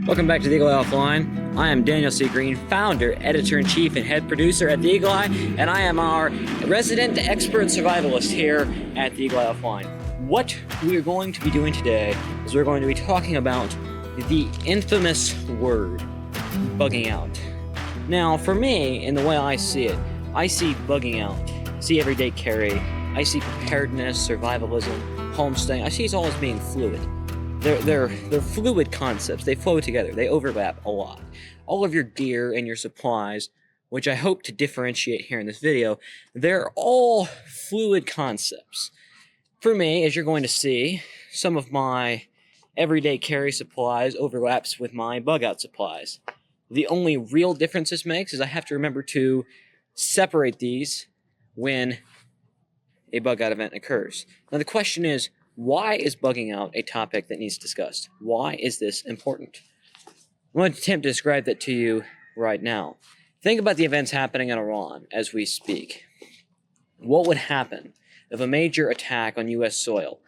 Welcome back to the Eagle Eye Offline. I am Daniel C. Green, founder, editor-in-chief, and head producer at the Eagle Eye, and I am our resident expert survivalist here at the Eagle Eye Offline. What we are going to be doing today is we're going to be talking about the infamous word, bugging out. Now, for me, in the way I see it, I see bugging out, I see everyday carry, I see preparedness, survivalism, homestaying. I see it all as being fluid. They're fluid concepts. They flow together. They overlap a lot. All of your gear and your supplies, which I hope to differentiate here in this video, they're all fluid concepts. For me, as you're going to see, some of my everyday carry supplies overlaps with my bug out supplies. The only real difference this makes is I have to remember to separate these when a bug out event occurs. Now the question is, why is bugging out a topic that needs discussed? Why is this important? I'm going to attempt to describe that to you right now. Think about the events happening in Iran as we speak. What would happen if a major attack on U.S. soil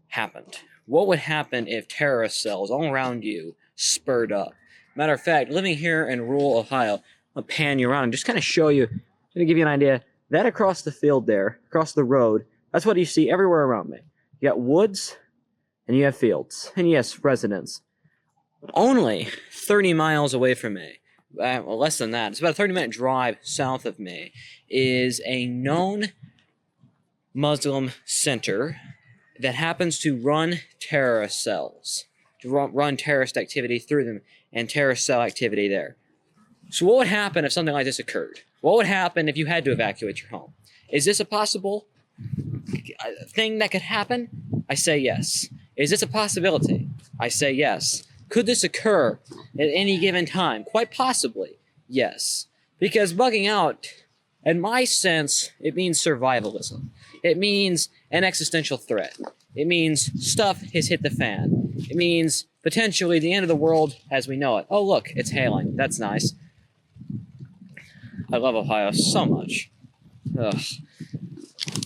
happened? What would happen if terrorist cells all around you spurred up? Matter of fact, living here in rural Ohio, I'll pan you around and just kind of show you, to give you an idea, that across the field there, across the road, that's what you see everywhere around me. You got woods, and you have fields, and yes, residents. Only 30 miles away from me, well, less than that, it's about a 30-minute drive south of me, is a known Muslim center that happens to run terrorist cells, to run terrorist activity through them, and terrorist cell activity there. So what would happen if something like this occurred? What would happen if you had to evacuate your home? Is this a possible thing that could happen? I say yes. Is this a possibility? I say yes. Could this occur at any given time? Quite possibly, yes. Because bugging out, in my sense, it means survivalism. It means an existential threat. It means stuff has hit the fan. It means potentially the end of the world as we know it. Oh look, it's hailing. That's nice. I love Ohio so much. Ugh.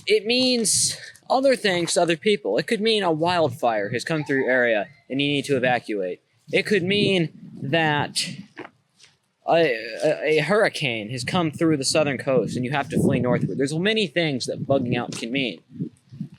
It means other things to other people. It could mean a wildfire has come through your area and you need to evacuate. It could mean that a hurricane has come through the southern coast and you have to flee northward. There's many things that bugging out can mean.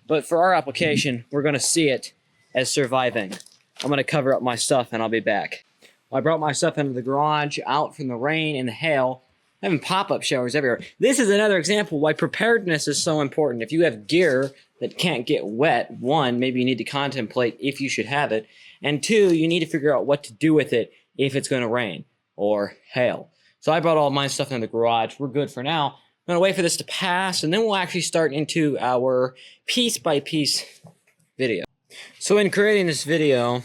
But for our application, we're going to see it as surviving. I'm going to cover up my stuff and I'll be back. I brought my stuff into the garage, out from the rain and the hail. Having pop-up showers everywhere. This is another example why preparedness is so important. If you have gear that can't get wet, one, maybe you need to contemplate if you should have it, and two, you need to figure out what to do with it if it's going to rain or hail. So I brought all my stuff in the garage. We're good for now. I'm going to wait for this to pass, and then we'll actually start into our piece-by-piece video. So in creating this video,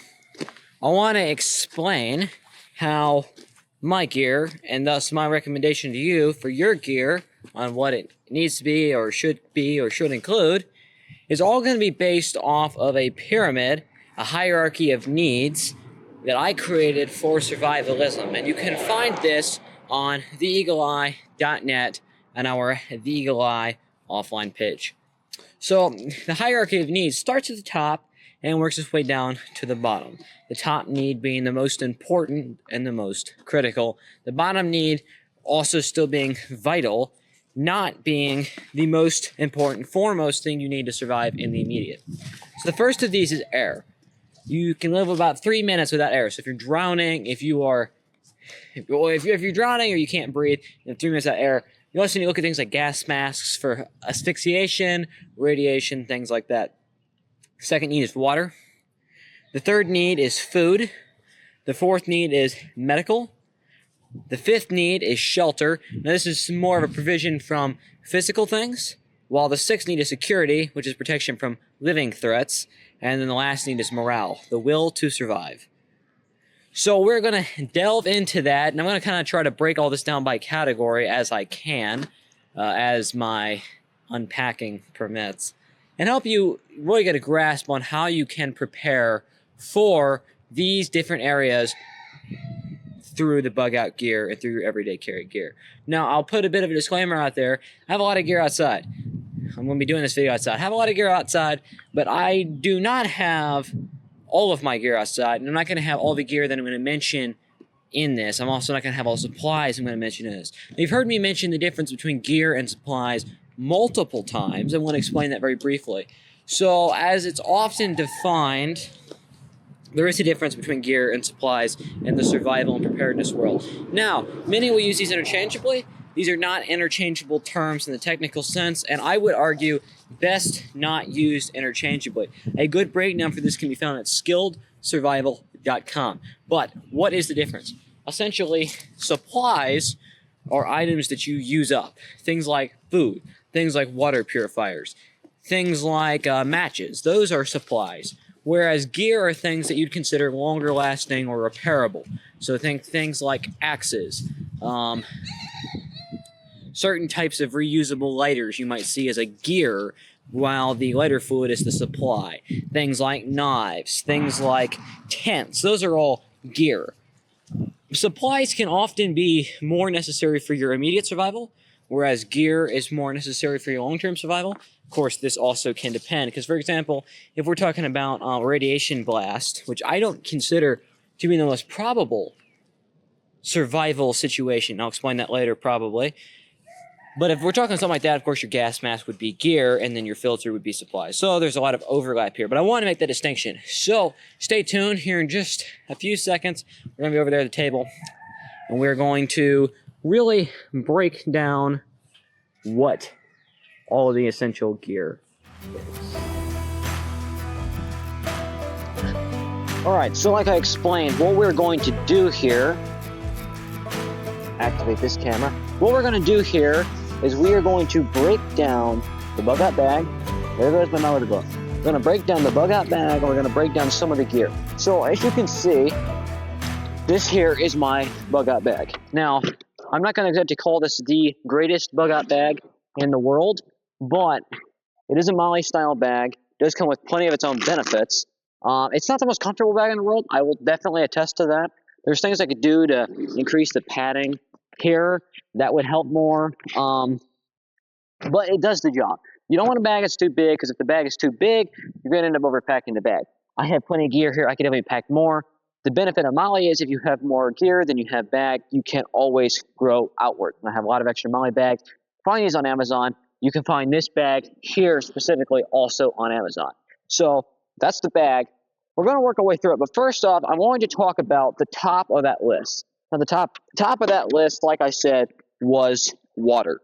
I want to explain how my gear, and thus my recommendation to you for your gear on what it needs to be or should include, is all going to be based off of a pyramid, a hierarchy of needs that I created for survivalism. And you can find this on theeagleeye.net and our The Eagle Eye offline page. So the hierarchy of needs starts at the top and works its way down to the bottom. The top need being the most important and the most critical. The bottom need also still being vital, not being the most important, foremost thing you need to survive in the immediate. So the first of these is air. You can live about 3 minutes without air. So if you're drowning, if you're drowning or you can't breathe, in 3 minutes without air, you also need to look at things like gas masks for asphyxiation, radiation, things like that. Second need is water. The third need is food. The fourth need is medical. The fifth need is shelter. Now this is more of a provision from physical things, while the sixth need is security, which is protection from living threats. And then the last need is morale, the will to survive. So we're going to delve into that, and I'm going to kind of try to break all this down by category as I can, as my unpacking permits, and help you really get a grasp on how you can prepare for these different areas through the bug out gear and through your everyday carry gear. Now, I'll put a bit of a disclaimer out there. I have a lot of gear outside. I'm going to be doing this video outside. I have a lot of gear outside, but I do not have all of my gear outside, and I'm not going to have all the gear that I'm going to mention in this. I'm also not going to have all the supplies I'm going to mention in this. Now, you've heard me mention the difference between gear and supplies multiple times. I want to explain that very briefly. So, as it's often defined, there is a difference between gear and supplies in the survival and preparedness world. Now, many will use these interchangeably. These are not interchangeable terms in the technical sense, and I would argue best not used interchangeably. A good breakdown for this can be found at skilledsurvival.com. But what is the difference? Essentially, supplies are items that you use up. Things like food, things like water purifiers, things like matches. Those are supplies. Whereas gear are things that you'd consider longer lasting or repairable. So think things like axes, certain types of reusable lighters you might see as a gear, while the lighter fluid is the supply. Things like knives, things like tents, those are all gear. Supplies can often be more necessary for your immediate survival, whereas gear is more necessary for your long-term survival. Of course, this also can depend, because, for example, if we're talking about radiation blast, which I don't consider to be the most probable survival situation, I'll explain that later probably, but if we're talking something like that, of course, your gas mask would be gear, and then your filter would be supplies. So there's a lot of overlap here, but I want to make that distinction. So stay tuned. Here in just a few seconds, we're going to be over there at the table, and we're going to really break down what all of the essential gear is. All right, so like I explained, what we're going to do here, activate this camera. What we're going to do here is we are going to break down the bug out bag. There goes my melody book. We're going to break down the bug out bag, and we're going to break down some of the gear. So as you can see, this here is my bug out bag. Now, I'm not going to call this the greatest bug out bag in the world, but it is a Molly style bag. It does come with plenty of its own benefits. It's not the most comfortable bag in the world. I will definitely attest to that. There's things I could do to increase the padding here that would help more, but it does the job. You don't want a bag that's too big, because if the bag is too big, you're going to end up overpacking the bag. I have plenty of gear here. I could definitely pack more. The benefit of Molly is if you have more gear than you have bag, you can always grow outward. And I have a lot of extra Molly bags. Find these on Amazon. You can find this bag here specifically also on Amazon. So that's the bag. We're going to work our way through it. But first off, I'm going to talk about the top of that list. Now, the top of that list, like I said, was water.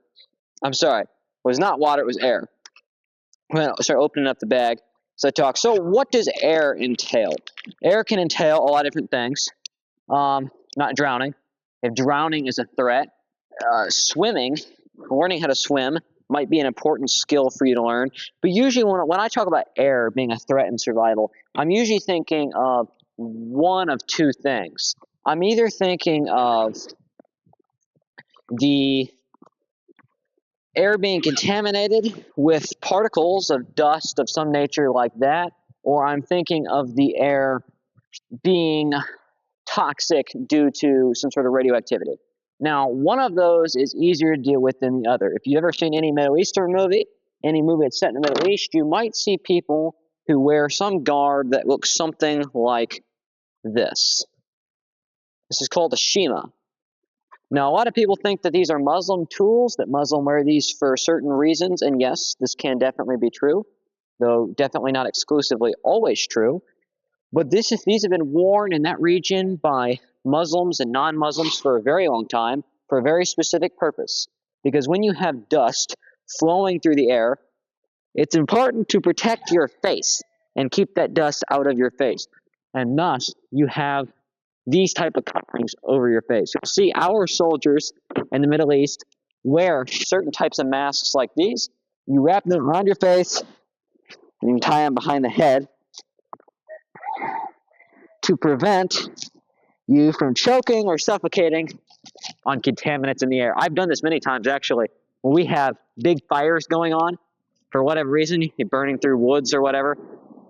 I'm sorry, it was not water, it was air. I'm going to start opening up the bag as I talk. So what does air entail? Air can entail a lot of different things. Not drowning. If drowning is a threat, swimming, learning how to swim might be an important skill for you to learn. But usually when I talk about air being a threat in survival, I'm usually thinking of one of two things. I'm either thinking of the air being contaminated with particles of dust of some nature like that, or I'm thinking of the air being toxic due to some sort of radioactivity. Now, one of those is easier to deal with than the other. If you've ever seen any Middle Eastern movie, any movie that's set in the Middle East, you might see people who wear some garb that looks something like this. This is called a shima. Now, a lot of people think that these are Muslim tools, that Muslim wear these for certain reasons, and yes, this can definitely be true, though definitely not exclusively always true. But these have been worn in that region by Muslims and non-Muslims for a very long time for a very specific purpose. Because when you have dust flowing through the air, it's important to protect your face and keep that dust out of your face. And thus, you have these type of coverings over your face. You'll see our soldiers in the Middle East wear certain types of masks like these. You wrap them around your face, and you tie them behind the head to prevent you from choking or suffocating on contaminants in the air. I've done this many times, actually. When we have big fires going on, for whatever reason, you're burning through woods or whatever,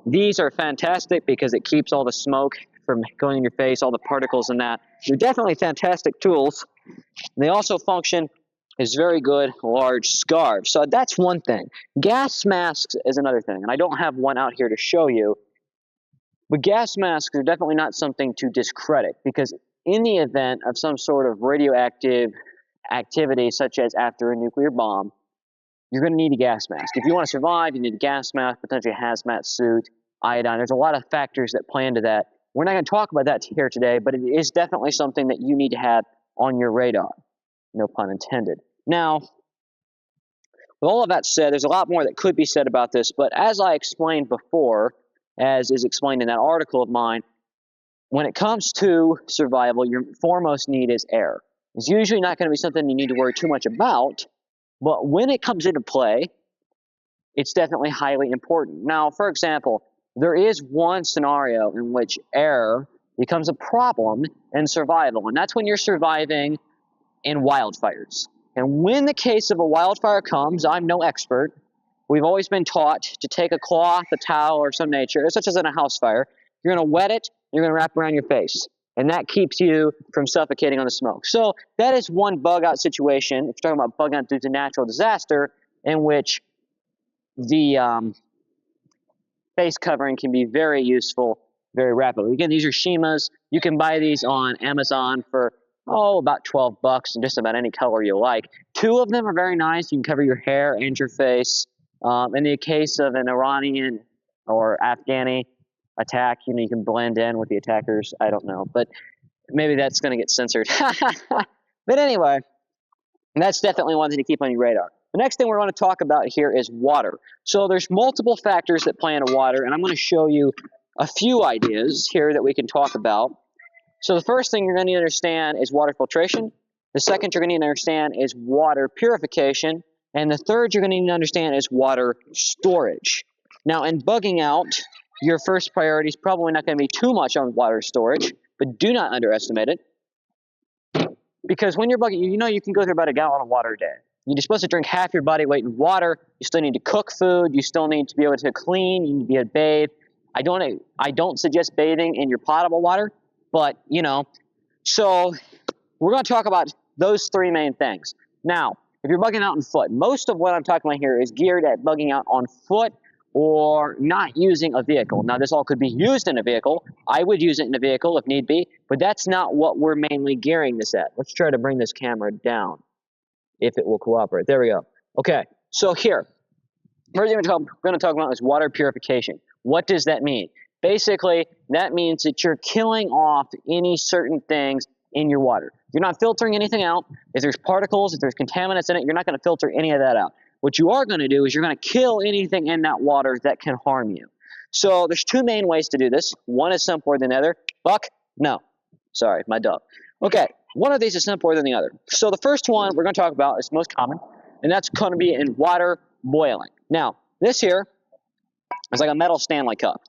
these are fantastic because it keeps all the smoke from going in your face, all the particles in that. They're definitely fantastic tools. They also function as very good large scarves. So that's one thing. Gas masks is another thing, and I don't have one out here to show you. But gas masks are definitely not something to discredit, because in the event of some sort of radioactive activity, such as after a nuclear bomb, you're going to need a gas mask. If you want to survive, you need a gas mask, potentially a hazmat suit, iodine. There's a lot of factors that play into that. We're not going to talk about that here today, but it is definitely something that you need to have on your radar. No pun intended. Now, with all of that said, there's a lot more that could be said about this, but as I explained before, as is explained in that article of mine, when it comes to survival, your foremost need is air. It's usually not going to be something you need to worry too much about, but when it comes into play, it's definitely highly important. Now, for example, there is one scenario in which air becomes a problem in survival, and that's when you're surviving in wildfires. And when the case of a wildfire comes, I'm no expert. We've always been taught to take a cloth, a towel, or some nature, such as in a house fire. You're going to wet it, you're going to wrap around your face. And that keeps you from suffocating on the smoke. So that is one bug out situation, if you're talking about bug out due to natural disaster, in which the face covering can be very useful very rapidly. Again, these are Shimas. You can buy these on Amazon for, about $12 in just about any color you like. Two of them are very nice. You can cover your hair and your face. In the case of an Iranian or Afghani attack, you can blend in with the attackers. I don't know, but maybe that's going to get censored. But anyway, that's definitely one thing to keep on your radar. The next thing we're going to talk about here is water. So there's multiple factors that play into water, and I'm going to show you a few ideas here that we can talk about. So the first thing you're going to need to understand is water filtration. The second you're going to need to understand is water purification. And the third you're going to need to understand is water storage. Now, in bugging out, your first priority is probably not going to be too much on water storage, but do not underestimate it. Because when you're bugging, you can go through about a gallon of water a day. You're supposed to drink half your body weight in water. You still need to cook food. You still need to be able to clean. You need to be able to bathe. I don't suggest bathing in your potable water, but, So we're going to talk about those three main things. Now, if you're bugging out on foot, most of what I'm talking about here is geared at bugging out on foot or not using a vehicle. Now, this all could be used in a vehicle. I would use it in a vehicle if need be, but that's not what we're mainly gearing this at. Let's try to bring this camera down, if it will cooperate. There we go. Okay, so here, first thing we're going to talk about is water purification. What does that mean? Basically, that means that you're killing off any certain things in your water. You're not filtering anything out. If there's particles, if there's contaminants in it, you're not going to filter any of that out. What you are going to do is you're going to kill anything in that water that can harm you. So there's two main ways to do this. One is simpler than the other. Buck? No. Sorry, my dog. Okay, one of these is simpler than the other. So the first one we're going to talk about is most common, and that's going to be in water boiling. Now, this here is like a metal Stanley cup.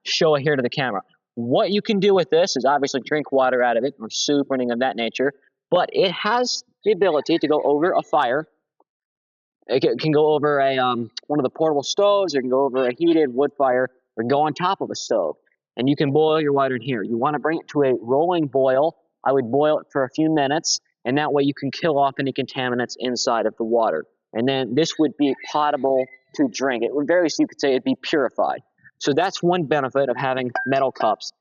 Show it here to the camera. What you can do with this is obviously drink water out of it, or soup, or anything of that nature, but it has the ability to go over a fire. It can go over one of the portable stoves, or it can go over a heated wood fire, or go on top of a stove. And you can boil your water in here. You want to bring it to a rolling boil. I would boil it for a few minutes, and that way you can kill off any contaminants inside of the water. And then this would be potable to drink. It would you could say it'd be purified. So that's one benefit of having metal cups.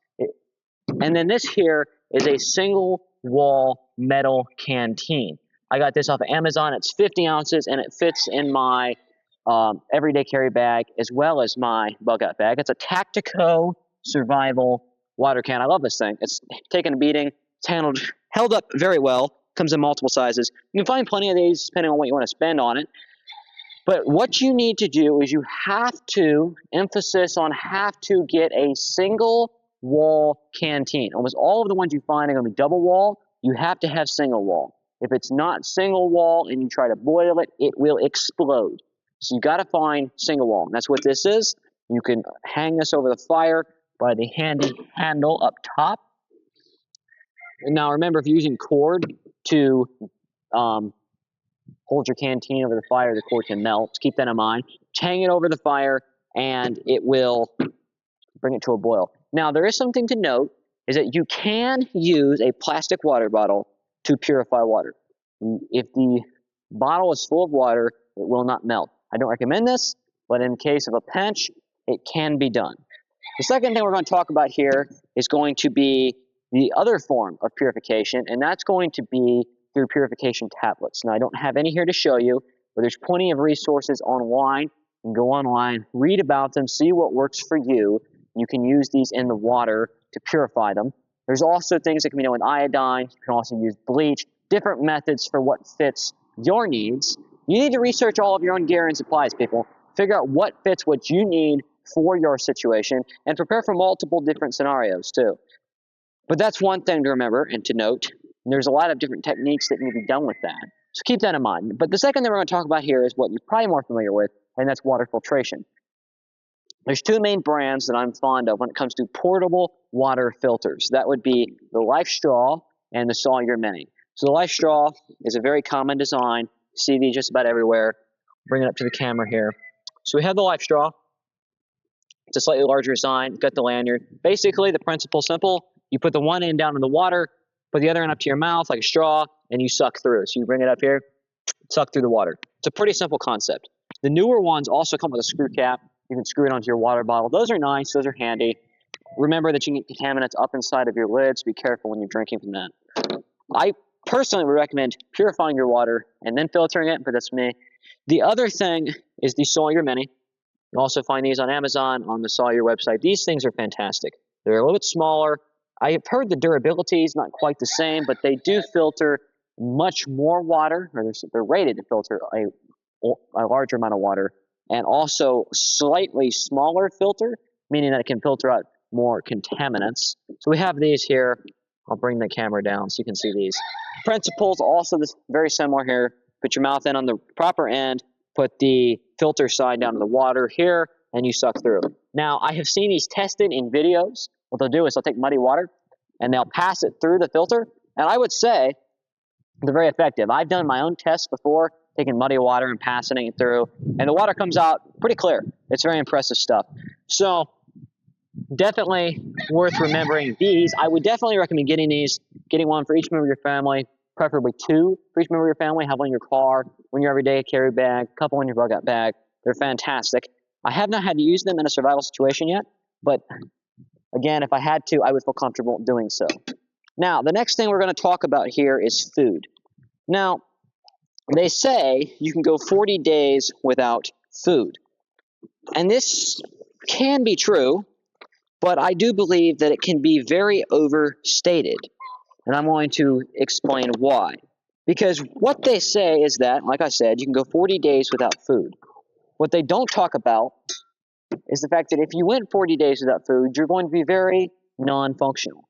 And then this here is a single wall metal canteen. I got this off of Amazon. It's 50 ounces, and it fits in my everyday carry bag as well as my bug out bag. It's a Tactico Survival water can. I love this thing. It's taken a beating. It's held up very well. Comes in multiple sizes. You can find plenty of these depending on what you want to spend on it. But what you need to do is you have to get a single wall canteen. Almost all of the ones you find are going to be double wall. You have to have single wall. If it's not single wall and you try to boil it, it will explode. So you got to find single wall. And that's what this is. You can hang this over the fire by the handy handle up top. And now remember, if you're using cord to hold your canteen over the fire, the cord can melt. Just keep that in mind. Hang it over the fire, and it will bring it to a boil. Now, there is something to note, is that you can use a plastic water bottle to purify water. If the bottle is full of water, it will not melt. I don't recommend this, but in case of a pinch, it can be done. The second thing we're going to talk about here is going to be the other form of purification, and that's going to be through purification tablets. Now, I don't have any here to show you, but there's plenty of resources online. You can go online, read about them, see what works for you. You can use these in the water to purify them. There's also things that can be done with iodine. You can also use bleach, different methods for what fits your needs. You need to research all of your own gear and supplies, people. Figure out what fits what you need for your situation, and prepare for multiple different scenarios too. But that's one thing to remember and to note. There's a lot of different techniques that need to be done with that. So keep that in mind. But the second thing we're going to talk about here is what you're probably more familiar with, and that's water filtration. There's two main brands that I'm fond of when it comes to portable water filters. That would be the Life Straw and the Sawyer Mini. So the Life Straw is a very common design. You see these just about everywhere. Bring it up to the camera here. So we have the Life Straw. It's a slightly larger design. Got the lanyard. Basically, the principle's simple. You put the one end down in the water, put the other end up to your mouth like a straw, and you suck through. So you bring it up here, suck through the water. It's a pretty simple concept. The newer ones also come with a screw cap. You can screw it onto your water bottle. Those are nice. Those are handy. Remember that you can get contaminants up inside of your lids. Be careful when you're drinking from that. I personally would recommend purifying your water and then filtering it, but that's me. The other thing is the Sawyer Mini. You also find these on Amazon, on the Sawyer website. These things are fantastic. They're a little bit smaller. I have heard the durability is not quite the same, but they do filter much more water, or they're rated to filter a larger amount of water, and also slightly smaller filter, meaning that it can filter out more contaminants. So we have these here. I'll bring the camera down so you can see these. Principles also very similar here. Put your mouth in on the proper end, put the filter side down to the water here, and you suck through. Now, I have seen these tested in videos. What they'll do is they'll take muddy water, and they'll pass it through the filter, and I would say they're very effective. I've done my own tests before, taking muddy water and passing it through, and the water comes out pretty clear. It's very impressive stuff. So definitely worth remembering these. I would definitely recommend getting one for each member of your family, preferably two for each member of your family. Have one in your car, one in your everyday carry bag, a couple in your bug-out bag. They're fantastic. I have not had to use them in a survival situation yet, but again, if I had to, I would feel comfortable doing so. Now, the next thing we're going to talk about here is food. Now, they say you can go 40 days without food. And this can be true, but I do believe that it can be very overstated. And I'm going to explain why. Because what they say is that, like I said, you can go 40 days without food. What they don't talk about is the fact that if you went 40 days without food, you're going to be very non-functional.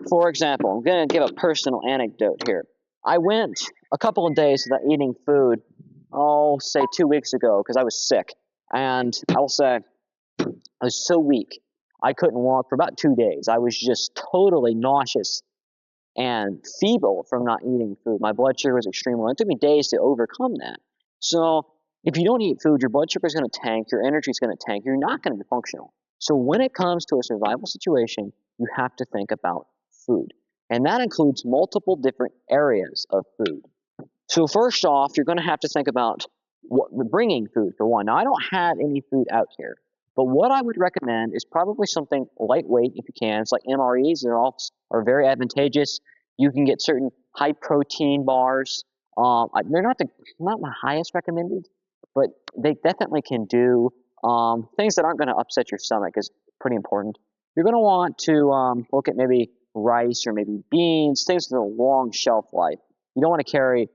For example, I'm going to give a personal anecdote here. I went a couple of days without eating food, say 2 weeks ago, because I was sick. And I will say, I was so weak, I couldn't walk for about 2 days. I was just totally nauseous and feeble from not eating food. My blood sugar was extremely low. It took me days to overcome that. So if you don't eat food, your blood sugar is going to tank, your energy is going to tank, you're not going to be functional. So when it comes to a survival situation, you have to think about food. And that includes multiple different areas of food. So first off, you're going to have to think about bringing food for one. Now, I don't have any food out here, but what I would recommend is probably something lightweight if you can. It's like MREs. Are very advantageous. You can get certain high protein bars. They're not my highest recommended, but they definitely can do things that aren't going to upset your stomach is pretty important. You're going to want to look at maybe rice or maybe beans, things with a long shelf life. You don't want to carry,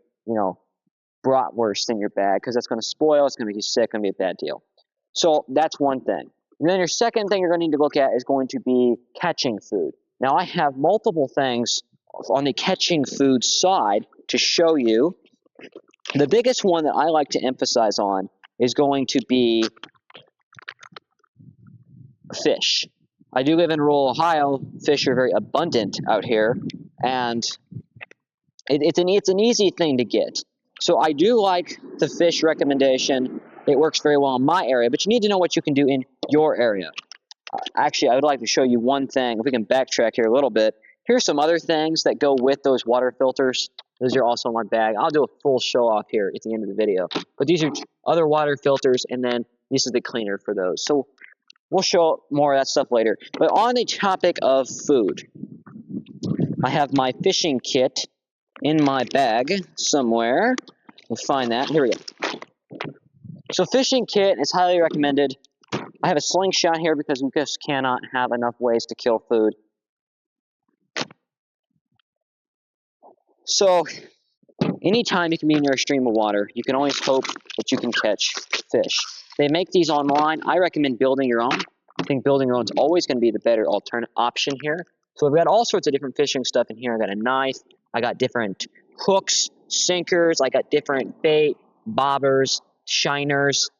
bratwurst in your bag because that's going to spoil. It's going to make you sick. It's going to be a bad deal. So that's one thing. And then your second thing you're going to need to look at is going to be catching food. Now, I have multiple things on the catching food side to show you. The biggest one that I like to emphasize on is going to be fish. I do live in rural Ohio. Fish are very abundant out here, and it's an easy thing to get. So I do like the fish recommendation. It works very well in my area, but you need to know what you can do in your area. Actually, I would like to show you one thing. If we can backtrack here a little bit. Here's some other things that go with those water filters. Those are also in my bag. I'll do a full show off here at the end of the video. But these are other water filters, and then this is the cleaner for those. So we'll show more of that stuff later. But on the topic of food, I have my fishing kit in my bag somewhere. We'll find that. Here we go. So fishing kit is highly recommended. I have a slingshot here because we just cannot have enough ways to kill food. So anytime you can be near a stream of water, you can always hope that you can catch fish. They make these online. I recommend building your own. I think building your own is always going to be the better alternate option here. So we've got all sorts of different fishing stuff in here. I got a knife. I got different hooks, sinkers. I got different bait, bobbers, shiners.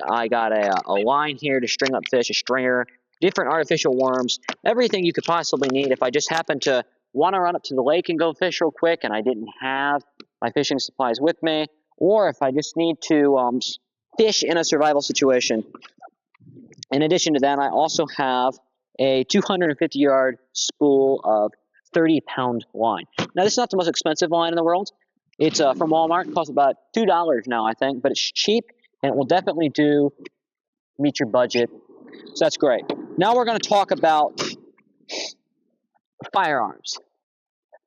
I got a line here to string up fish, a stringer, different artificial worms, everything you could possibly need. If I just happen to want to run up to the lake and go fish real quick and I didn't have my fishing supplies with me, or if I just need to fish in a survival situation. In addition to that, I also have a 250-yard spool of 30-pound line. Now, this is not the most expensive line in the world. It's from Walmart. It costs about $2 now, I think, but it's cheap, and it will definitely meet your budget. So that's great. Now we're going to talk about firearms.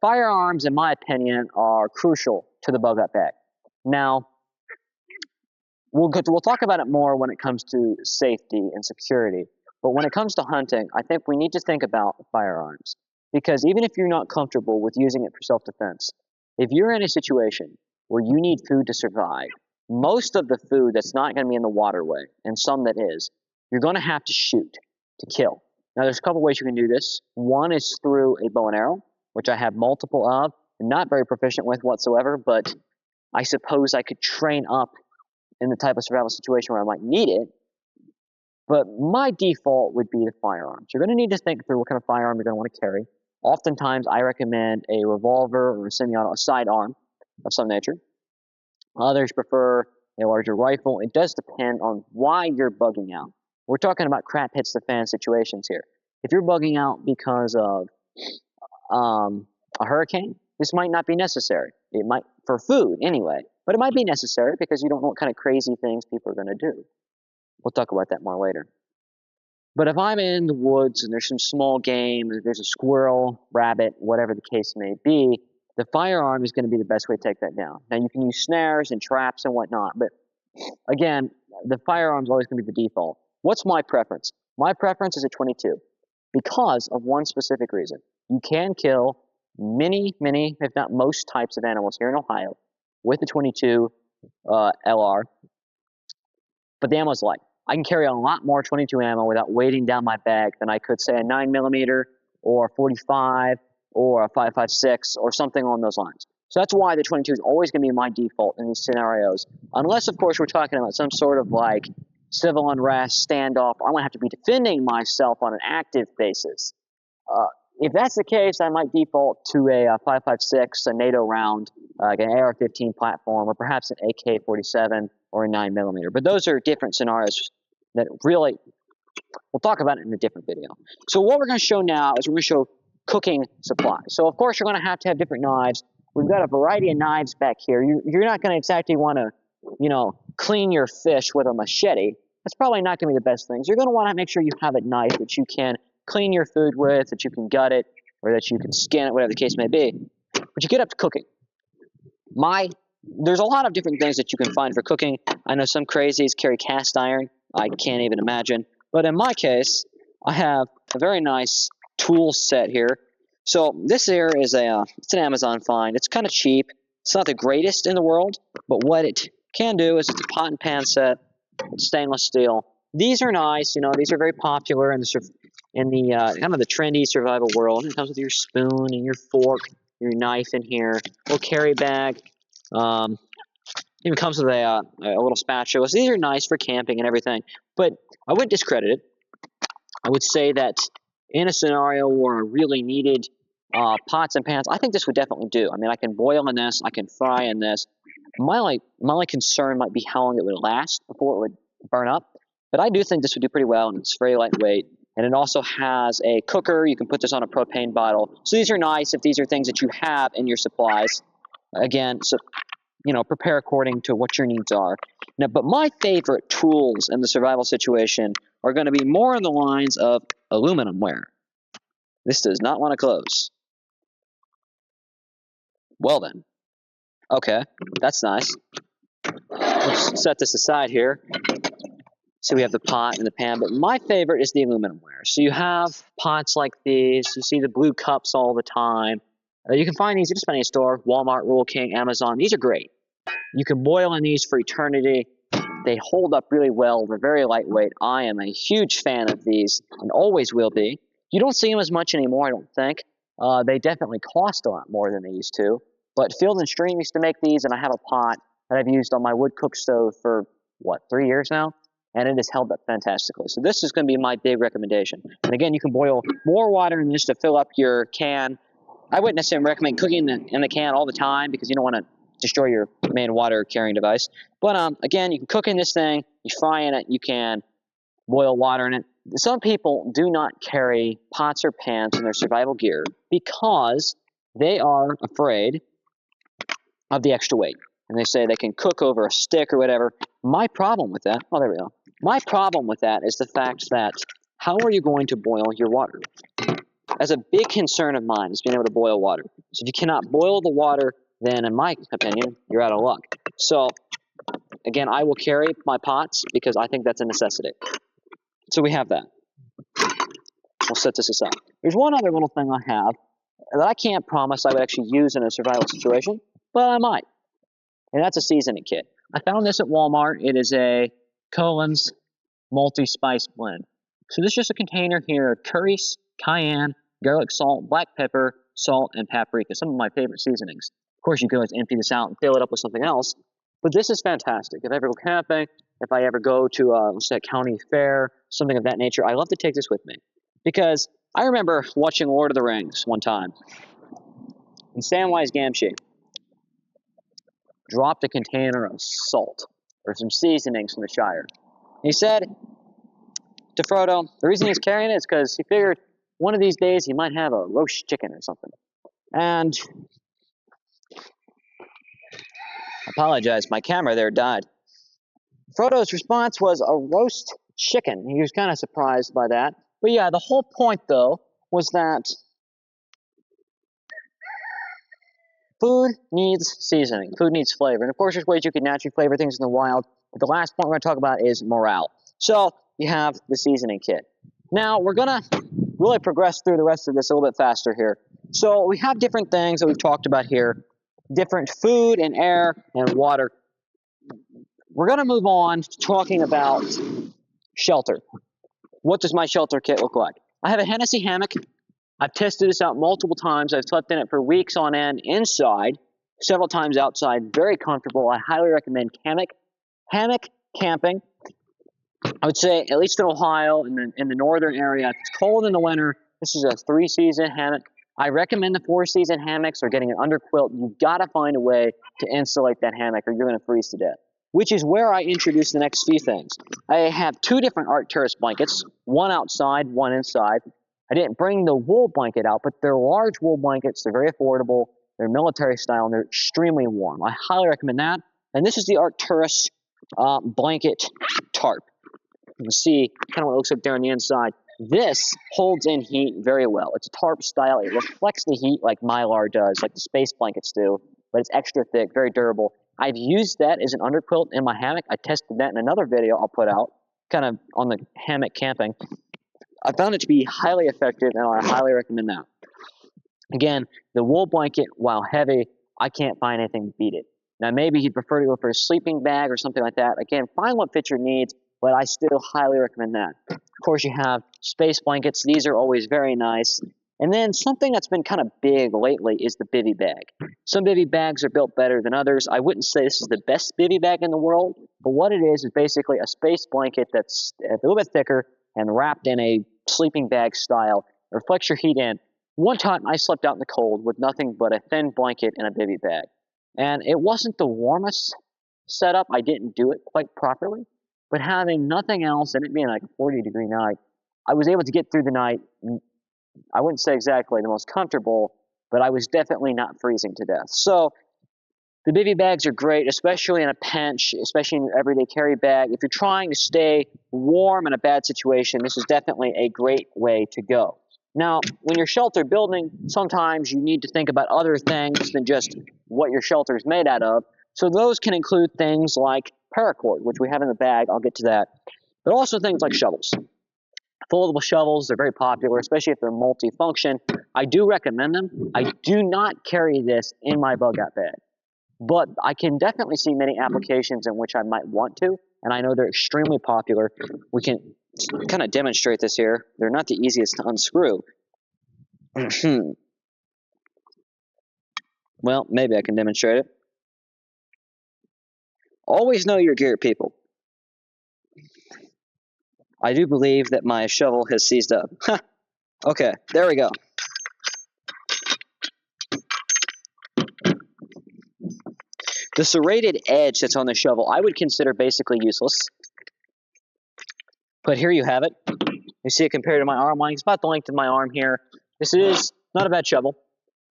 Firearms, in my opinion, are crucial to the bug out bag. Now, we'll talk about it more when it comes to safety and security. But when it comes to hunting, I think we need to think about firearms. Because even if you're not comfortable with using it for self-defense, if you're in a situation where you need food to survive, most of the food that's not going to be in the waterway, and some that is, you're going to have to shoot to kill. Now, there's a couple ways you can do this. One is through a bow and arrow, which I have multiple of, and not very proficient with whatsoever, but I suppose I could train up in the type of survival situation where I might need it. But my default would be the firearms. You're going to need to think through what kind of firearm you're going to want to carry. Oftentimes, I recommend a revolver or a semi-auto, a sidearm of some nature. Others prefer a larger rifle. It does depend on why you're bugging out. We're talking about crap hits the fan situations here. If you're bugging out because of a hurricane, this might not be necessary. It might, for food anyway, but it might be necessary because you don't know what kind of crazy things people are going to do. We'll talk about that more later. But if I'm in the woods and there's some small game, there's a squirrel, rabbit, whatever the case may be, the firearm is going to be the best way to take that down. Now, you can use snares and traps and whatnot, but again, the firearm is always going to be the default. What's my preference? My preference is a 22 because of one specific reason. You can kill many, if not most types of animals here in Ohio with the 22 LR, but the ammo's light. I can carry a lot more 22 ammo without weighting down my bag than I could, say, a 9mm or 45 or a 5.56 or something along those lines. So that's why the 22 is always going to be my default in these scenarios, unless, of course, we're talking about some sort of like civil unrest, standoff. I'm going to have to be defending myself on an active basis. If that's the case, I might default to a 5.56, a NATO round, like an AR-15 platform, or perhaps an AK-47 or a 9mm. But those are different scenarios that really, we'll talk about it in a different video. So what we're going to show now is we're going to show cooking supplies. So of course you're going to have different knives. We've got a variety of knives back here. You're not going to exactly want to, clean your fish with a machete. That's probably not going to be the best thing. You're going to want to make sure you have a knife that you can clean your food with, that you can gut it, or that you can skin it, whatever the case may be. But you get up to cooking. There's a lot of different things that you can find for cooking. I know some crazies carry cast iron. I can't even imagine. But in my case, I have a very nice tool set here. So this here is it's an Amazon find. It's kind of cheap. It's not the greatest in the world, but what it can do is it's a pot and pan set. It's stainless steel. These are nice. These are very popular in the kind of the trendy survival world. It comes with your spoon and your fork, your knife in here, little carry bag. Even comes with a little spatula. So these are nice for camping and everything, but I wouldn't discredit it. I would say that in a scenario where I really needed pots and pans, I think this would definitely do. I mean, I can boil in this, I can fry in this. My only concern might be how long it would last before it would burn up, but I do think this would do pretty well, and it's very lightweight. And it also has a cooker. You can put this on a propane bottle. So these are nice if these are things that you have in your supplies. Again, so prepare according to what your needs are. Now, but my favorite tools in the survival situation are going to be more in the lines of aluminum ware. This does not want to close. Well then. Okay, that's nice. Let's set this aside here. So we have the pot and the pan, but my favorite is the aluminum ware. So you have pots like these. You see the blue cups all the time. You can find these at just about any store, Walmart, Rural King, Amazon. These are great. You can boil in these for eternity. They hold up really well. They're very lightweight. I am a huge fan of these and always will be. You don't see them as much anymore, I don't think. They definitely cost a lot more than they used to. But Field and Stream used to make these, and I have a pot that I've used on my wood cook stove for, 3 years now? And it has held up fantastically. So this is going to be my big recommendation. And again, you can boil more water in this to fill up your can. I wouldn't necessarily recommend cooking in the can all the time because you don't want to destroy your main water carrying device. But again, you can cook in this thing, you fry in it, you can boil water in it. Some people do not carry pots or pans in their survival gear because they are afraid of the extra weight. And they say they can cook over a stick or whatever. My problem with that, there we go. My problem with that is the fact that how are you going to boil your water? As a big concern of mine is being able to boil water. So if you cannot boil the water, then in my opinion, you're out of luck. So again, I will carry my pots because I think that's a necessity. So we have that. We'll set this aside. There's one other little thing I have that I can't promise I would actually use in a survival situation, but I might. And that's a seasoning kit. I found this at Walmart. It is a Colin's multi-spice blend. So this is just a container here of curries, cayenne, garlic salt, black pepper, salt, and paprika, some of my favorite seasonings. Of course, you can always empty this out and fill it up with something else, but this is fantastic. If I ever go camping, if I ever go to, let's say, a county fair, something of that nature, I love to take this with me. Because I remember watching Lord of the Rings one time, and Samwise Gamgee dropped a container of salt or some seasonings from the Shire. He said to Frodo, the reason he's carrying it is because he figured one of these days he might have a roast chicken or something. And I apologize, my camera there died. Frodo's response was a roast chicken. He was kind of surprised by that. But yeah, the whole point, though, was that food needs seasoning. Food needs flavor. And of course, there's ways you can naturally flavor things in the wild. But the last point we're going to talk about is morale. So you have the seasoning kit. Now, we're going to really progress through the rest of this a little bit faster here. So we have different things that we've talked about here. Different food and air and water. We're going to move on to talking about shelter. What does my shelter kit look like? I have a Hennessy hammock. I've tested this out multiple times. I've slept in it for weeks on end inside, several times outside. Very comfortable. I highly recommend hammock camping. I would say, at least in Ohio, in the northern area, if it's cold in the winter, this is a 3-season hammock. I recommend the 4-season hammocks or getting an underquilt. You've got to find a way to insulate that hammock or you're going to freeze to death, which is where I introduce the next few things. I have 2 different Arcturus blankets, one outside, one inside. I didn't bring the wool blanket out, but they're large wool blankets. They're very affordable. They're military style, and they're extremely warm. I highly recommend that. And this is the Arcturus blanket tarp. You can see kind of what it looks like there on the inside. This holds in heat very well. It's a tarp style. It reflects the heat like Mylar does, like the space blankets do, but it's extra thick, very durable. I've used that as an underquilt in my hammock. I tested that in another video I'll put out, kind of on the hammock camping. I found it to be highly effective, and I highly recommend that. Again, the wool blanket, while heavy, I can't find anything to beat it. Now, maybe you'd prefer to go for a sleeping bag or something like that. Again, find what fits your needs, but I still highly recommend that. Of course, you have space blankets. These are always very nice. And then something that's been kind of big lately is the bivy bag. Some bivy bags are built better than others. I wouldn't say this is the best bivy bag in the world, but what it is basically a space blanket that's a little bit thicker and wrapped in a sleeping bag style. It reflects your heat in. One time I slept out in the cold with nothing but a thin blanket and a bivy bag. And it wasn't the warmest setup. I didn't do it quite properly. But having nothing else and it being like a 40-degree night, I was able to get through the night. I wouldn't say exactly the most comfortable, but I was definitely not freezing to death. So The bivy bags are great, especially in a pinch, especially in your everyday carry bag. If you're trying to stay warm in a bad situation, this is definitely a great way to go. Now, when you're shelter building, sometimes you need to think about other things than just what your shelter is made out of. So those can include things like paracord, which we have in the bag. I'll get to that. But also things like shovels. Foldable shovels, they're very popular, especially if they're multi-function. I do recommend them. I do not carry this in my bug out bag, but I can definitely see many applications in which I might want to, and I know they're extremely popular. We can kind of demonstrate this here. They're not the easiest to unscrew. Well, maybe I can demonstrate it. Always know your gear, people. I do believe that my shovel has seized up. Okay, there we go. The serrated edge that's on the shovel, I would consider basically useless. But here you have it. You see it compared to my arm length. It's about the length of my arm here. This is not a bad shovel,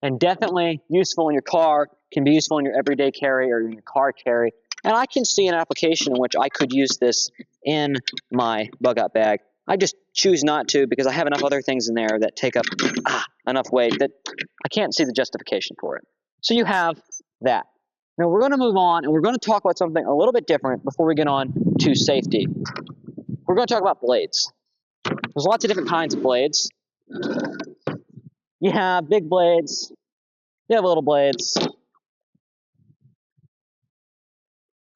and definitely useful in your car, can be useful in your everyday carry or in your car carry. And I can see an application in which I could use this in my bug out bag. I just choose not to because I have enough other things in there that take up enough weight that I can't see the justification for it. So you have that. Now we're going to move on and we're going to talk about something a little bit different before we get on to safety. We're going to talk about blades. There's lots of different kinds of blades. You have big blades, you have little blades.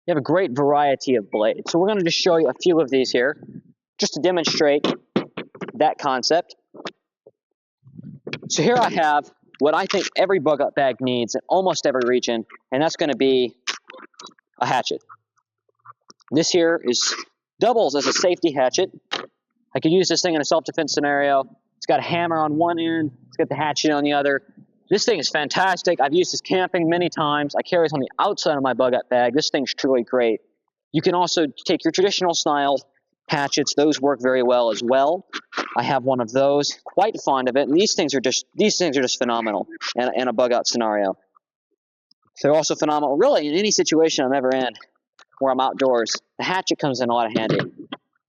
You have a great variety of blades. So we're going to just show you a few of these here, just to demonstrate that concept. So here I have what I think every bug out bag needs in almost every region, and that's going to be a hatchet. This here doubles as a safety hatchet. I could use this thing in a self-defense scenario. It's got a hammer on one end, it's got the hatchet on the other. This thing is fantastic. I've used this camping many times. I carry this on the outside of my bug out bag. This thing's truly great. You can also take your traditional style hatchets. Those work very well as well. I have one of those. Quite fond of it. And these things are just phenomenal in a bug out scenario. They're also phenomenal, really, in any situation I'm ever in where I'm outdoors. The hatchet comes in a lot of handy.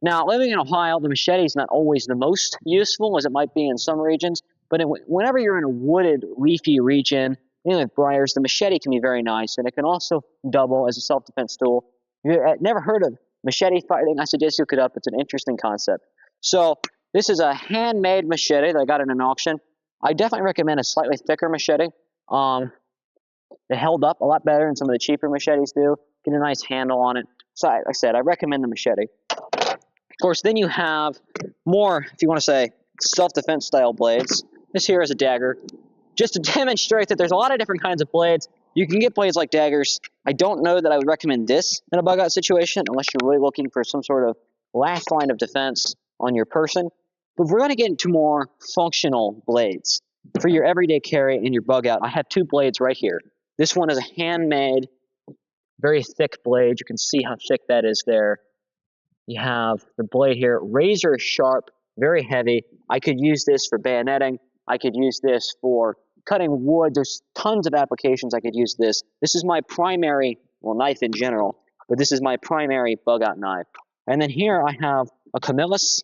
Now, living in Ohio, the machete is not always the most useful as it might be in some regions. But whenever you're in a wooded, leafy region, with briars, the machete can be very nice, and it can also double as a self-defense tool. If you've never heard of machete fighting, I suggest you look it up. It's an interesting concept. So this is a handmade machete that I got in an auction. I definitely recommend a slightly thicker machete. It held up a lot better than some of the cheaper machetes do. Get a nice handle on it. So like I said, I recommend the machete. Of course, then you have more, if you want to say, self-defense style blades. This here is a dagger. Just to demonstrate that there's a lot of different kinds of blades. You can get blades like daggers. I don't know that I would recommend this in a bug out situation unless you're really looking for some sort of last line of defense on your person. But we're going to get into more functional blades for your everyday carry and your bug out. I have two blades right here. This one is a handmade, very thick blade. You can see how thick that is there. You have the blade here, razor sharp, very heavy. I could use this for bayoneting. I could use this for cutting wood. There's tons of applications I could use this. This is my primary, knife in general, but this is my primary bug out knife. And then here I have a Camillus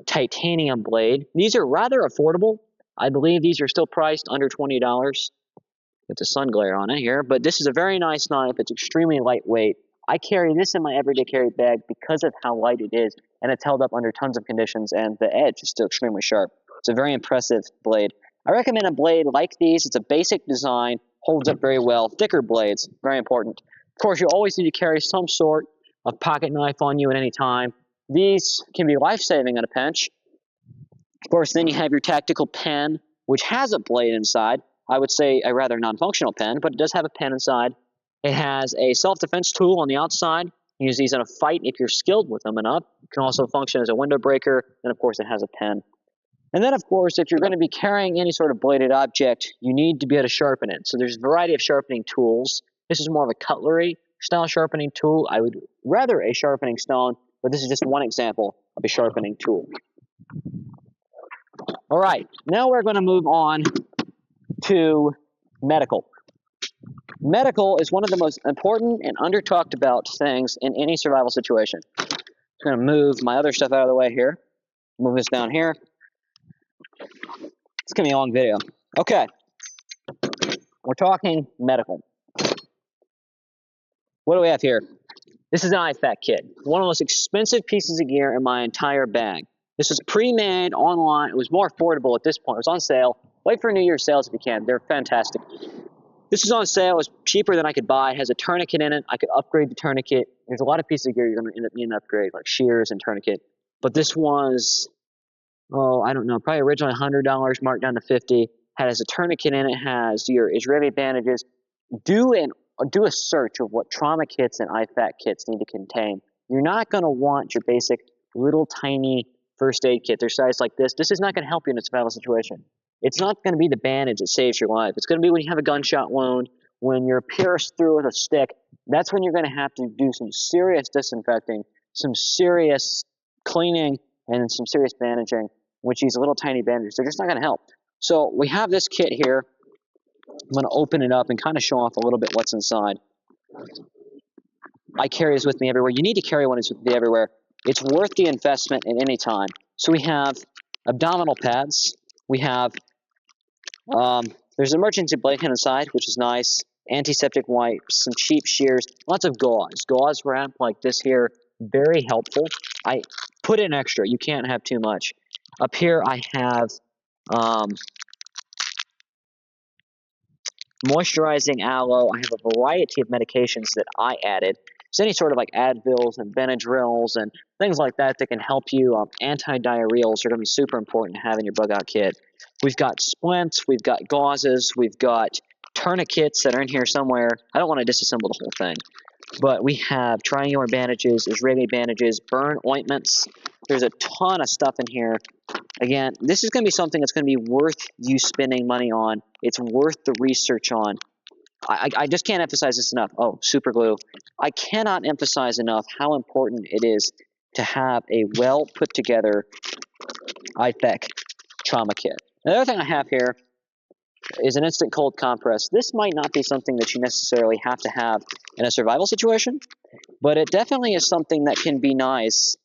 titanium blade. These are rather affordable. I believe these are still priced under $20. It's a sun glare on it here, but this is a very nice knife. It's extremely lightweight. I carry this in my everyday carry bag because of how light it is, and it's held up under tons of conditions, and the edge is still extremely sharp. It's a very impressive blade. I recommend a blade like these. It's a basic design, holds up very well. Thicker blades, very important. Of course, you always need to carry some sort of pocket knife on you at any time. These can be life-saving in a pinch. Of course, then you have your tactical pen, which has a blade inside. I would say a rather non-functional pen, but it does have a pen inside. It has a self-defense tool on the outside. You use these in a fight if you're skilled with them enough. It can also function as a window breaker, and of course, it has a pen. And then, of course, if you're going to be carrying any sort of bladed object, you need to be able to sharpen it. So there's a variety of sharpening tools. This is more of a cutlery style sharpening tool. I would rather a sharpening stone, but this is just one example of a sharpening tool. All right, now we're going to move on to medical. Medical is one of the most important and under-talked about things in any survival situation. I'm going to move my other stuff out of the way here. Move this down here. It's going to be a long video. Okay. We're talking medical. What do we have here? This is an IFAC kit. One of the most expensive pieces of gear in my entire bag. This was pre-made online. It was more affordable at this point. It was on sale. Wait for New Year's sales if you can. They're fantastic. This is on sale. It was cheaper than I could buy. It has a tourniquet in it. I could upgrade the tourniquet. There's a lot of pieces of gear you're going to end up needing to upgrade, like shears and tourniquet. But this was, I don't know, probably originally $100, marked down to $50. Has a tourniquet in it. Has your Israeli bandages. Do a search of what trauma kits and IFAC kits need to contain. You're not going to want your basic little tiny first aid kit. They're sized like this. This is not going to help you in a survival situation. It's not going to be the bandage that saves your life. It's going to be when you have a gunshot wound, when you're pierced through with a stick. That's when you're going to have to do some serious disinfecting, some serious cleaning, and some serious bandaging, which these little tiny bandages, they're just not going to help. So we have this kit here. I'm going to open it up and kind of show off a little bit what's inside. I carry this with me everywhere. You need to carry one with you everywhere. It's worth the investment at any time. So we have abdominal pads. We have, there's an emergency blanket inside, which is nice. Antiseptic wipes, some cheap shears, lots of gauze. Gauze wrap like this here, very helpful. I put in extra. You can't have too much. Up here I have moisturizing aloe. I have a variety of medications that I added. So any sort of like Advils and Benadryls and things like that that can help you. Anti-diarrheals are going to be super important to have in your bug out kit. We've got splints, we've got gauzes, we've got tourniquets that are in here somewhere. I don't want to disassemble the whole thing. But we have triangular bandages, Israeli bandages, burn ointments. There's a ton of stuff in here. Again, this is going to be something that's going to be worth you spending money on. It's worth the research on. I just can't emphasize this enough. Oh, super glue. I cannot emphasize enough how important it is to have a well put together IFAC trauma kit. The other thing I have here is an instant cold compress. This might not be something that you necessarily have to have in a survival situation, but it definitely is something that can be nice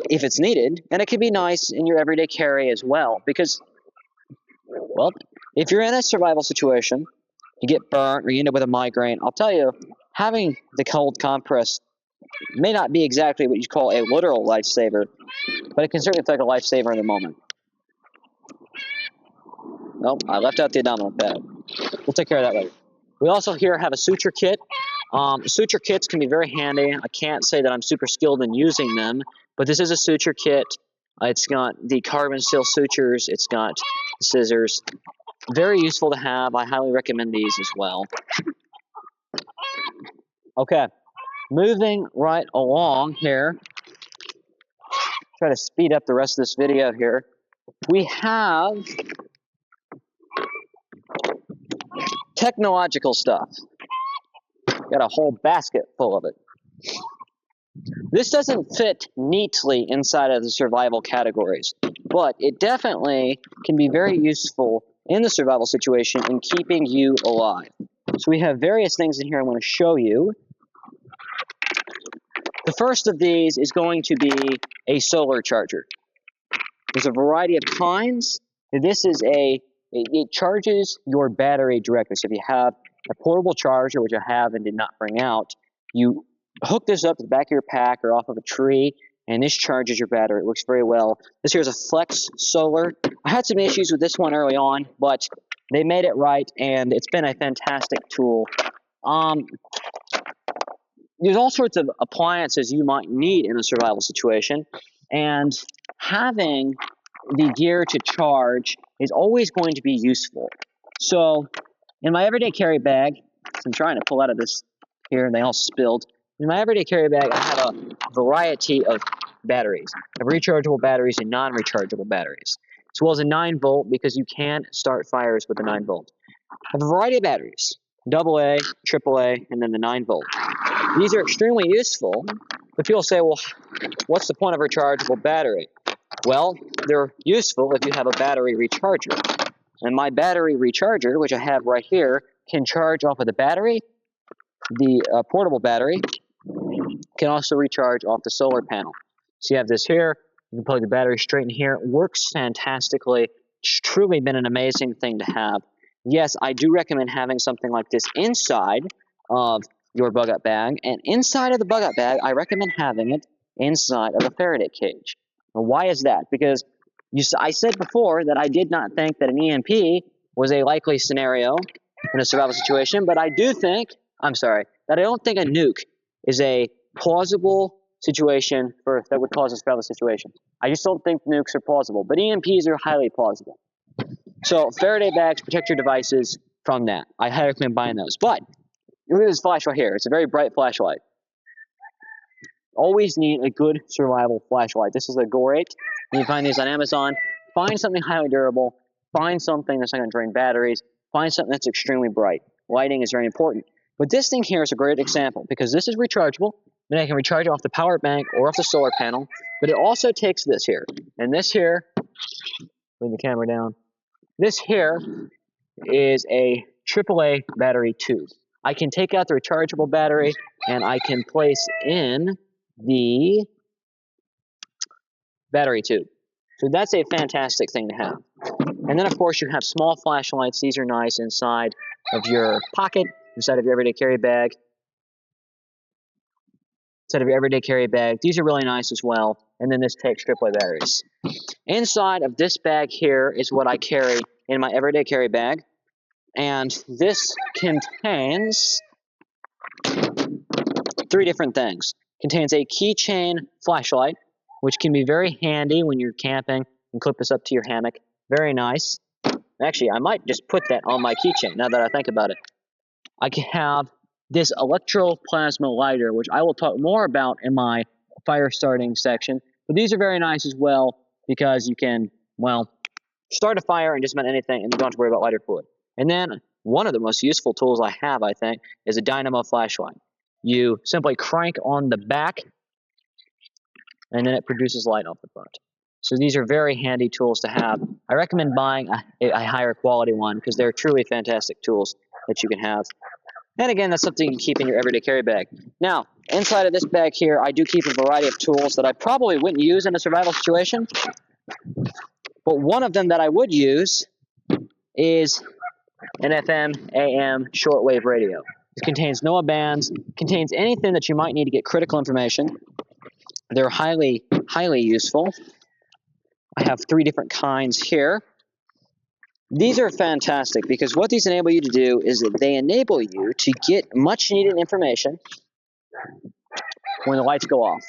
if it's needed, and it can be nice in your everyday carry as well, because, well, if you're in a survival situation, you get burnt or you end up with a migraine, I'll tell you, having the cold compress may not be exactly what you call a literal lifesaver, but it can certainly feel like a lifesaver in the moment. Nope, I left out the abdominal pad. We'll take care of that later. We also here have a suture kit. Suture kits can be very handy. I can't say that I'm super skilled in using them, but this is a suture kit. It's got the carbon steel sutures. It's got scissors. Very useful to have. I highly recommend these as well. Okay, moving right along here. Try to speed up the rest of this video here. We have technological stuff. Got a whole basket full of it. This doesn't fit neatly inside of the survival categories, but it definitely can be very useful in the survival situation in keeping you alive. So we have various things in here I want to show you. The first of these is going to be a solar charger. There's a variety of kinds. This is it charges your battery directly. So if you have a portable charger, which I have and did not bring out, you hook this up to the back of your pack or off of a tree, and this charges your battery. It works very well. This here is a Flex Solar. I had some issues with this one early on, but they made it right, and it's been a fantastic tool. There's all sorts of appliances you might need in a survival situation, and having the gear to charge is always going to be useful. So in my everyday carry bag, I'm trying to pull out of this here, and they all spilled. In my everyday carry bag, I have a variety of batteries. I have rechargeable batteries and non-rechargeable batteries, as well as a 9-volt, because you can start fires with a 9-volt. I have a variety of batteries, AA, AAA, and then the 9-volt. These are extremely useful, but people say, well, what's the point of a rechargeable battery? Well, they're useful if you have a battery recharger. And my battery recharger, which I have right here, can charge off of the battery. The portable battery can also recharge off the solar panel. So you have this here. You can plug the battery straight in here. It works fantastically. It's truly been an amazing thing to have. Yes, I do recommend having something like this inside of your bug-out bag. And inside of the bug-out bag, I recommend having it inside of a Faraday cage. Now, why is that? Because I said before that I did not think that an EMP was a likely scenario in a survival situation, but I do think, that I don't think a nuke is a plausible situation that would cause a survival situation. I just don't think nukes are plausible, but EMPs are highly plausible. So Faraday bags protect your devices from that. I highly recommend buying those. But look at this flashlight here. It's a very bright flashlight. Always need a good survival flashlight. This is a Gore 8. You can find these on Amazon. Find something highly durable. Find something that's not going to drain batteries. Find something that's extremely bright. Lighting is very important. But this thing here is a great example because this is rechargeable. Then I can recharge it off the power bank or off the solar panel. But it also takes this here. And this here, bring the camera down. This here is a AAA battery tube. I can take out the rechargeable battery and I can place in the battery tube. So that's a fantastic thing to have. And then, of course, you have small flashlights. These are nice inside of your pocket, inside of your everyday carry bag. Inside of your everyday carry bag. These are really nice as well. And then this takes AAA batteries. Inside of this bag here is what I carry in my everyday carry bag. And this contains 3 different things. It contains a keychain flashlight, which can be very handy when you're camping and clip this up to your hammock. Very nice. Actually, I might just put that on my keychain now that I think about it. I can have this electroplasma lighter, which I will talk more about in my fire starting section. But these are very nice as well because you can, well, start a fire in just about anything and you don't have to worry about lighter fluid. And then one of the most useful tools I have, I think, is a dynamo flashlight. You simply crank on the back and then it produces light off the front. So these are very handy tools to have. I recommend buying a higher quality one because they're truly fantastic tools that you can have. And again, that's something you can keep in your everyday carry bag. Now, inside of this bag here, I do keep a variety of tools that I probably wouldn't use in a survival situation. But one of them that I would use is an FM, AM, shortwave radio. It contains NOAA bands, contains anything that you might need to get critical information. They're highly, highly useful. I have 3 different kinds here. These are fantastic because what these enable you to do is that they enable you to get much needed information when the lights go off.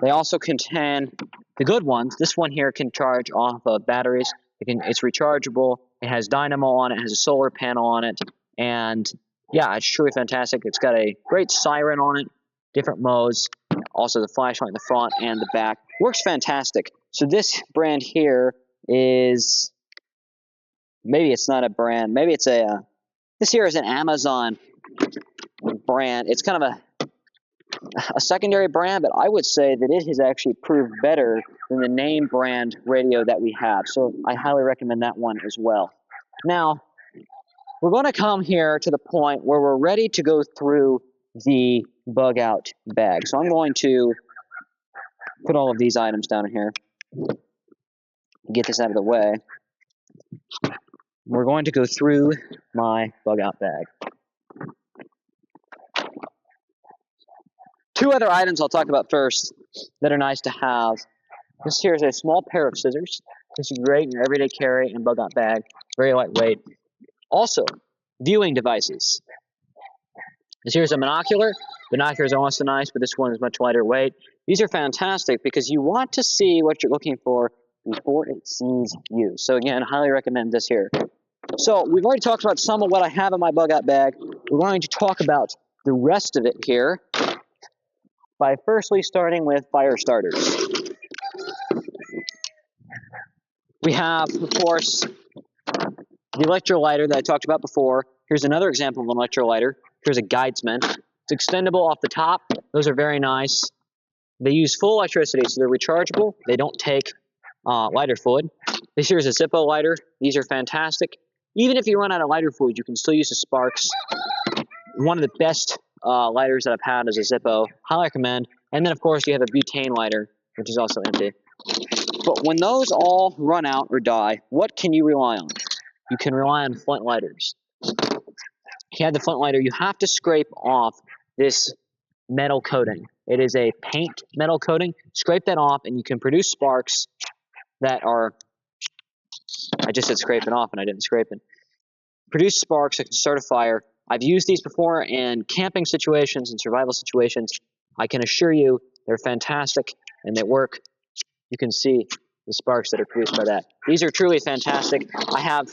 They also contain the good ones. This one here can charge off of batteries. It's rechargeable. It has dynamo on it. It has a solar panel on it. And yeah, it's truly fantastic. It's got a great siren on it, different modes. Also the flashlight in the front and the back. Works fantastic. So this brand here is, maybe it's not a brand. Maybe it's this here is an Amazon brand. It's kind of a secondary brand, but I would say that it has actually proved better than the name brand radio that we have. So I highly recommend that one as well. Now, we're going to come here to the point where we're ready to go through the bug out bag. So I'm going to put all of these items down here. Get this out of the way. We're going to go through my bug out bag. 2 other items I'll talk about first that are nice to have. This here is a small pair of scissors. This is great in your everyday carry and bug out bag. Very lightweight. Also, viewing devices. This here is a binocular. Binoculars are also nice, but this one is much lighter weight. These are fantastic because you want to see what you're looking for before it sees you. So again, highly recommend this here. So we've already talked about some of what I have in my bug out bag. We're going to talk about the rest of it here by firstly starting with fire starters. We have, of course, the electrolyter that I talked about before. Here's another example of an electrolyter. Here's a Guidesman. It's extendable off the top. Those are very nice. They use full electricity, so they're rechargeable. They don't take lighter fluid. This here is a Zippo lighter. These are fantastic. Even if you run out of lighter fluid, you can still use the sparks. One of the best lighters that I've had is a Zippo. Highly recommend. And then, of course, you have a butane lighter, which is also empty. But when those all run out or die, what can you rely on? You can rely on flint lighters. If you have the flint lighter, you have to scrape off this metal coating. It is a paint metal coating. Scrape that off, and you can produce sparks that are, I just said scrape it off, and I didn't scrape it. Produce sparks that can start a fire. I've used these before in camping situations and survival situations. I can assure you they're fantastic, and they work. You can see the sparks that are produced by that. These are truly fantastic. I have,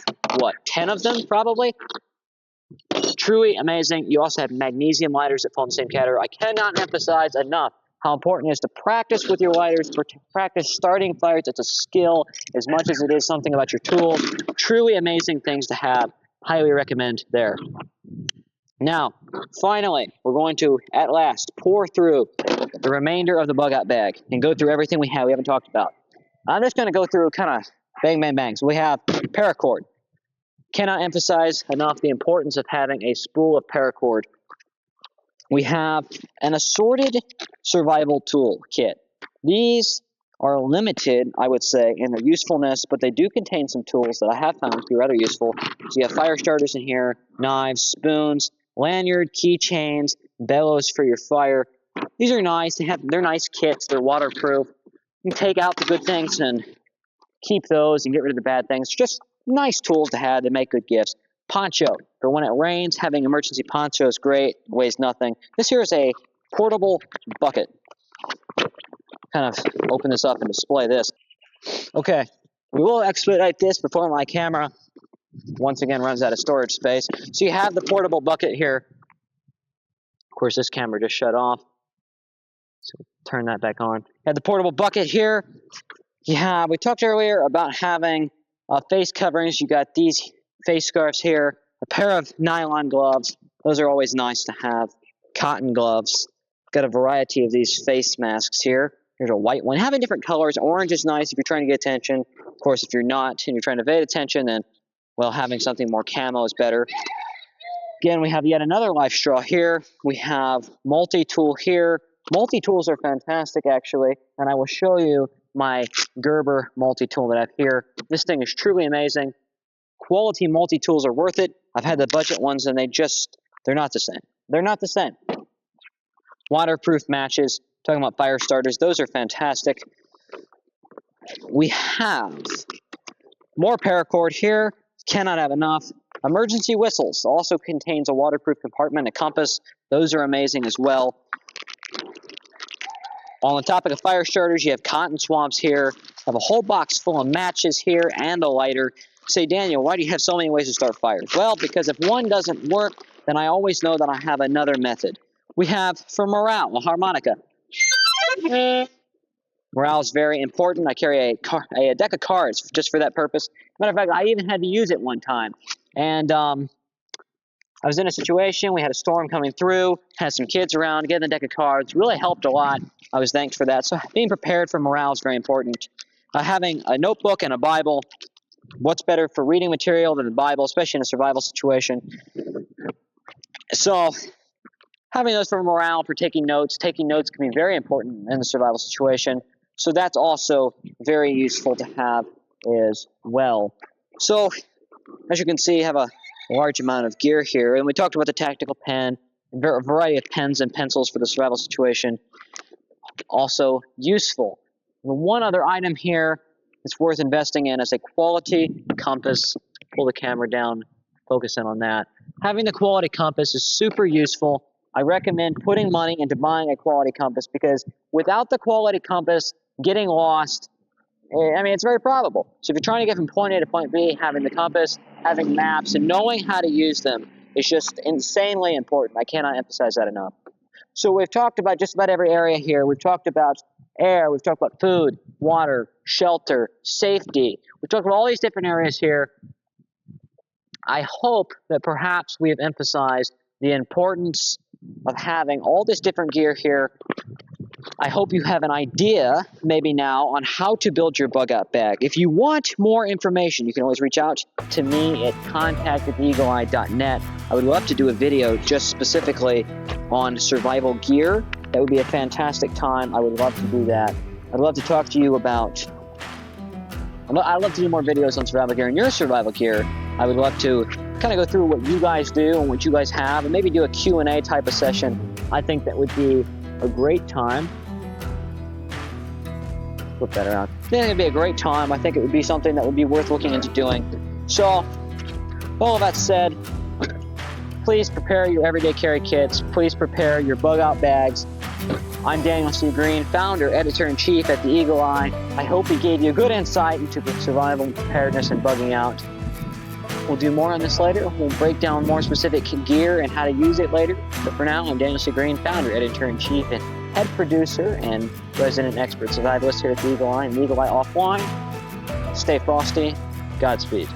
10 of them probably? Truly amazing. You also have magnesium lighters that fall in the same category. I cannot emphasize enough how important it is to practice with your lighters, practice starting fires. It's a skill as much as it is something about your tools. Truly amazing things to have. Highly recommend there. Now, finally, we're going to, at last, pour through the remainder of the bug out bag and go through everything we haven't talked about. I'm just going to go through kind of bang, bang, bang. So we have paracord. Cannot emphasize enough the importance of having a spool of paracord. We have an assorted survival tool kit. These are limited, I would say, in their usefulness, but they do contain some tools that I have found to be rather useful. So you have fire starters in here, knives, spoons, lanyard, keychains, bellows for your fire. These are nice. They're nice kits. They're waterproof. You can take out the good things and keep those and get rid of the bad things. Just nice tools to have. They make good gifts. Poncho. For when it rains, having emergency poncho is great. It weighs nothing. This here is a portable bucket. Kind of open this up and display this. Okay, we will expedite this before my camera once again runs out of storage space. So you have the portable bucket here. Of course, this camera just shut off. So turn that back on. You have the portable bucket here. Yeah, we talked earlier about having face coverings. You got these face scarves here, a pair of nylon gloves. Those are always nice to have. Cotton gloves. Got a variety of these face masks here. Here's a white one. Having different colors. Orange is nice if you're trying to get attention. Of course, if you're not and you're trying to evade attention, then, well, having something more camo is better. Again, we have yet another life straw here. We have multi-tool here. Multi-tools are fantastic, actually, and I will show you my Gerber multi-tool that I have here. This thing is truly amazing. Quality multi-tools are worth it. I've had the budget ones, and they're not the same. They're not the same. Waterproof matches. Talking about fire starters, those are fantastic. We have more paracord here. Cannot have enough. Emergency whistles also contains a waterproof compartment, a compass. Those are amazing as well. On the topic of fire starters, you have cotton swabs here. Have a whole box full of matches here and a lighter. Say, Daniel, why do you have so many ways to start fires? Well, because if one doesn't work, then I always know that I have another method. We have, for morale, a harmonica. Morale is very important. I carry a deck of cards just for that purpose. Matter of fact, I even had to use it one time. And I was in a situation. We had a storm coming through, had some kids around, getting the deck of cards. Really helped a lot. I was thanked for that. So being prepared for morale is very important. Having a notebook and a Bible. What's better for reading material than the Bible, especially in a survival situation? So having those for morale, for taking notes. Taking notes can be very important in a survival situation. So that's also very useful to have as well. So as you can see, I have a large amount of gear here. And we talked about the tactical pen, a variety of pens and pencils for the survival situation. Also useful. One other item here that's worth investing in is a quality compass. Pull the camera down, focus in on that. Having the quality compass is super useful. I recommend putting money into buying a quality compass because without the quality compass, getting lost, it's very probable. So if you're trying to get from point A to point B, having the compass, having maps, and knowing how to use them is just insanely important. I cannot emphasize that enough. So we've talked about just about every area here. We've talked about air. We've talked about food, water, shelter, safety. We've talked about all these different areas here. I hope that perhaps we have emphasized the importance of having all this different gear here I hope you have an idea, maybe now, on how to build your bug out bag. If you want more information, you can always reach out to me at contact@eagleeye.net. I would love to do a video just specifically on survival gear. That would be a fantastic time. I would love to do that. I'd love to talk to you about... I'd love to do more videos on survival gear and your survival gear. I would love to kind of go through what you guys do and what you guys have, and maybe do a Q&A type of session. I think that would be a great time. Flip that around. I think it'd be a great time. I think it would be something that would be worth looking into doing. So, all of that said, please prepare your everyday carry kits. Please prepare your bug out bags. I'm Daniel C. Green, founder, editor-in-chief at the Eagle Eye. I hope we gave you a good insight into the survival, preparedness, and bugging out. We'll do more on this later. We'll break down more specific gear and how to use it later. But for now, I'm Daniel C. Green, founder, editor-in-chief, and head producer and resident expert survivalist here at the Eagle Eye and the Eagle Eye Offline. Stay frosty. Godspeed.